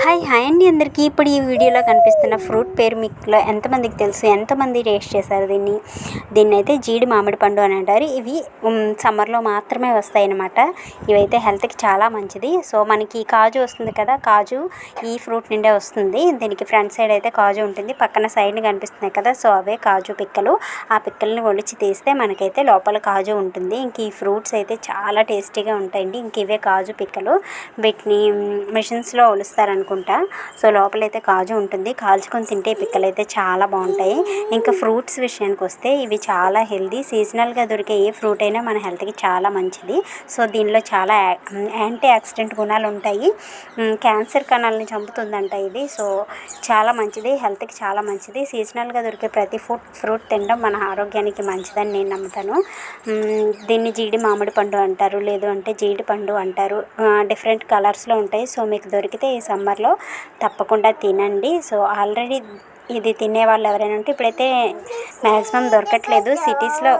Hi అండి అందరికీ. ఇప్పుడు ఈ వీడియోలో కనిపిస్తున్న ఫ్రూట్ పేరు మీకులో ఎంతమందికి తెలుసు, ఎంతమంది టేస్ట్ చేశారు దీన్ని అయితే జీడి మామిడి పండు అని అంటారు. ఇవి సమ్మర్లో మాత్రమే వస్తాయి అన్నమాట. ఇవైతే హెల్త్కి చాలా మంచిది. సో మనకి కాజు వస్తుంది కదా, కాజు ఈ ఫ్రూట్ నిండే వస్తుంది. దీనికి ఫ్రంట్ సైడ్ అయితే కాజు ఉంటుంది, పక్కన సైడ్ని కనిపిస్తున్నాయి కదా, సో అవే కాజు పిక్కలు. ఆ పిక్కల్ని ఒలిచి తీస్తే మనకైతే లోపల కాజు ఉంటుంది. ఇంక ఈ ఫ్రూట్స్ అయితే చాలా టేస్టీగా ఉంటాయండి. ఇంక ఇవే కాజు పిక్కలు. వీటిని మిషన్స్లో ఒలుస్తారనుకుంటా. సో లోపలైతే కాజు ఉంటుంది. కాల్చుకొని తింటే పిక్కలు అయితే చాలా బాగుంటాయి. ఇంకా ఫ్రూట్స్ విషయానికి వస్తే ఇవి చాలా హెల్దీ. సీజనల్గా దొరికే ఏ ఫ్రూట్ అయినా మన హెల్త్కి చాలా మంచిది. సో దీనిలో చాలా యాంటీ ఆక్సిడెంట్ గుణాలు ఉంటాయి. క్యాన్సర్ కణాలని చంపుతుందంట ఇది. సో చాలా మంచిది, హెల్త్కి చాలా మంచిది. సీజనల్గా దొరికే ప్రతి ఫ్రూట్ తినడం మన ఆరోగ్యానికి మంచిదని నేను నమ్ముతాను. దీన్ని జీడి మామిడి పండు అంటారు, లేదు అంటే జీడి పండు అంటారు. డిఫరెంట్ కలర్స్లో ఉంటాయి. సో మీకు దొరికితే ఈ సమ్మర్లో తప్పకుండా తినండి. సో ఆల్రెడీ ఇది తినేవాళ్ళు ఎవరైనా ఉంటే ఇప్పుడైతే మ్యాక్సిమం దొరకట్లేదు, సిటీస్లో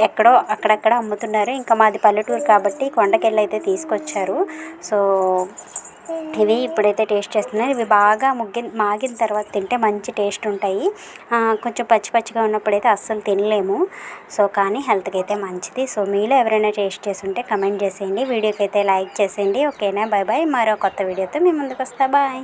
ఎక్కడో అక్కడక్కడ అమ్ముతున్నారు. ఇంకా మాది పల్లెటూరు కాబట్టి కొండకెళ్ళి అయితే తీసుకొచ్చారు. సో ఇవి ఇప్పుడైతే టేస్ట్ చేస్తున్నారు. ఇవి బాగా మాగిన తర్వాత తింటే మంచి టేస్ట్ ఉంటాయి. కొంచెం పచ్చి పచ్చిగా ఉన్నప్పుడైతే అస్సలు తినలేము. సో కానీ హెల్త్కి అయితే మంచిది. సో మీలో ఎవరైనా టేస్ట్ చేసి ఉంటే కమెంట్ చేసేయండి, వీడియోకి అయితే లైక్ చేసేయండి. ఓకేనా, బాయ్ బాయ్. మరో కొత్త వీడియోతో మీ ముందుకు వస్తా. బాయ్.